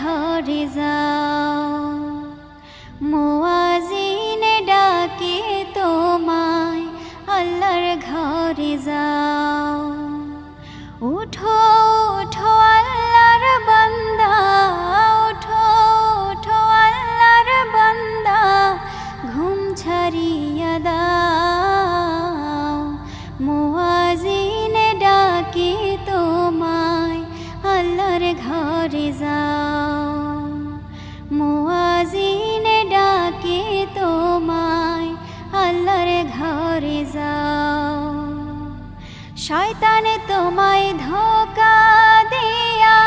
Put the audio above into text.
ঘরে যাও। মুয়াজ্জিনে ডাকে তোমায় আল্লাহর ঘরে যাও। উঠো উঠো আল্লাহর বান্দা, উঠো উঠো আল্লাহর বান্দা, ঘুম ছাড়িয়া দাও। মুয়াজ্জিনে ডাকে তোমায় আল্লাহর ঘরে যাও। মুয়াজ্জিনে ডাকে তোমায় আল্লাহর ঘরে যাও। শয়তানে তোমায়